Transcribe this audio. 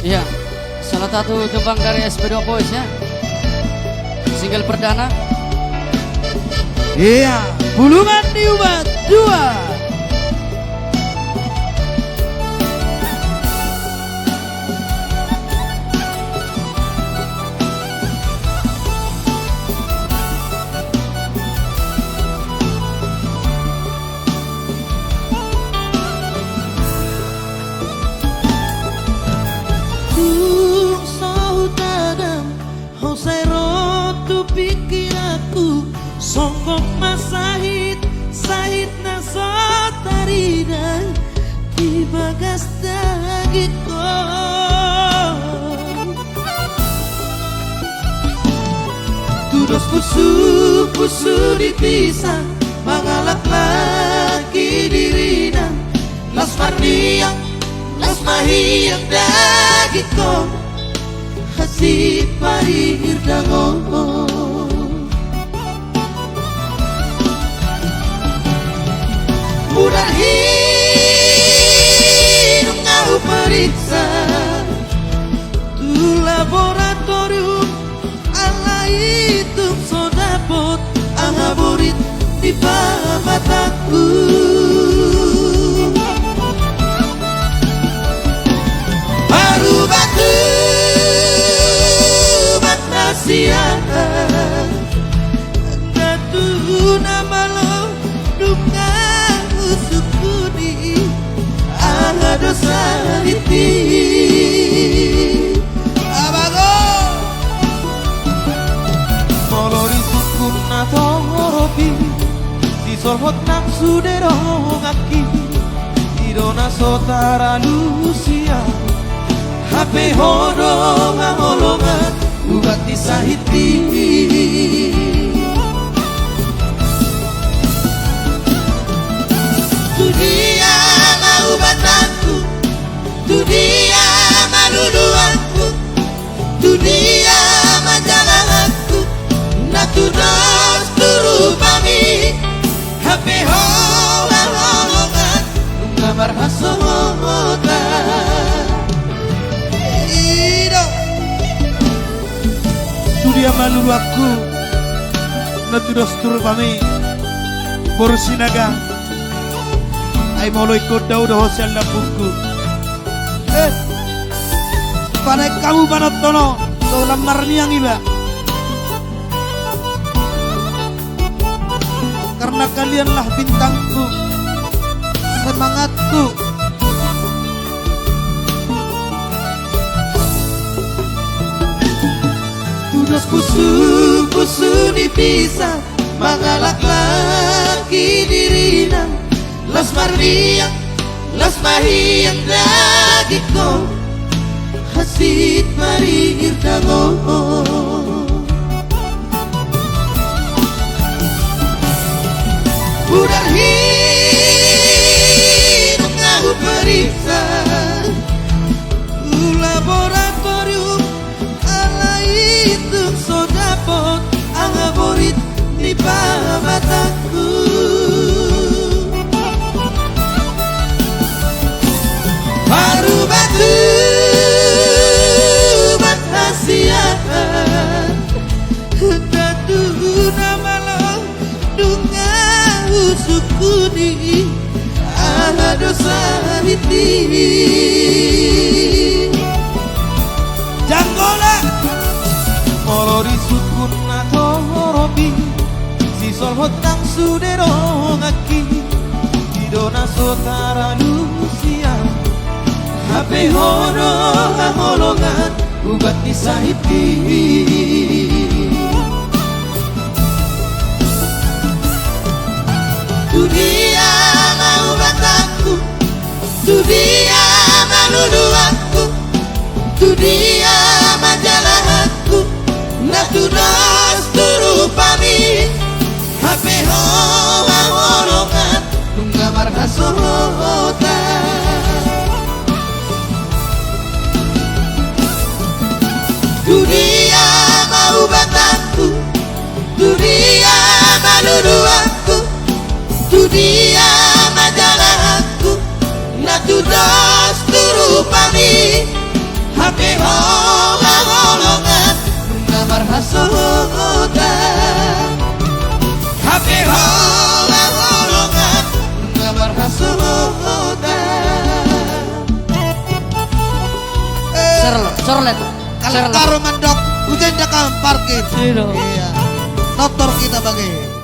Iya, salah satu tembang dari SP2 Boys ya. Single perdana. Iya, Bulungan Diubat 2. Songgok masahit sahit na sotarina di bagas dagiko Tudos pusu dipisah mangalak lagi dirina Las mardiang las mahiyang dagiko hasip parihir dangon Murah hidup ngau periksa Tu laboratorium ala itu sodapot Angaborit di mataku Baru batu Batnasia Gatu nama lo Dunga Sukuni Aga dosa hiti Abago Molori sukun nato ngoropi Si sorhot nafsu derong aki Idona sotara lusia Hape hodong angolongan Ubat disahiti Dunia mau batanku Dunia manuduanku Dunia majalanku Natudos turupami Hape holang-holongan Nunggamar hasongota Ido Dunia manuduanku Natudos turupami Borsinaga Ay moloy ko daw hosel na buku. Pada kamu panotono to lamar niyang iba. Karena kalianlah bintangku, semangatku. Tudos pusu dipisah mangalak lagi dirina Las mardiang, las mahiyang dagiko Hasit marihir dangon Budar hidup ngahu periksa Laboratorium ala itu sodapot Angaborit di mataku Baru batu Batasiaan Datu nama lo Dunga usukuni Aha dosa hiti Janggola Molori sukun atau horobi Si solhot nang suderong aki Idona sotara lusia Hape holongan Ubat disahiti Dunia mau batanku Dunia manuduanku Dunia majalanku Natudos turupami Hape holongan Nunggamar hasongota Dunia mau batanku Dunia manuduanku Dunia majalanku Natudos turupami Hape Holongan Gambar hasuta Sorlet. Kalau karo mendok hujan dah parkir. Iya. Notor kita bagi.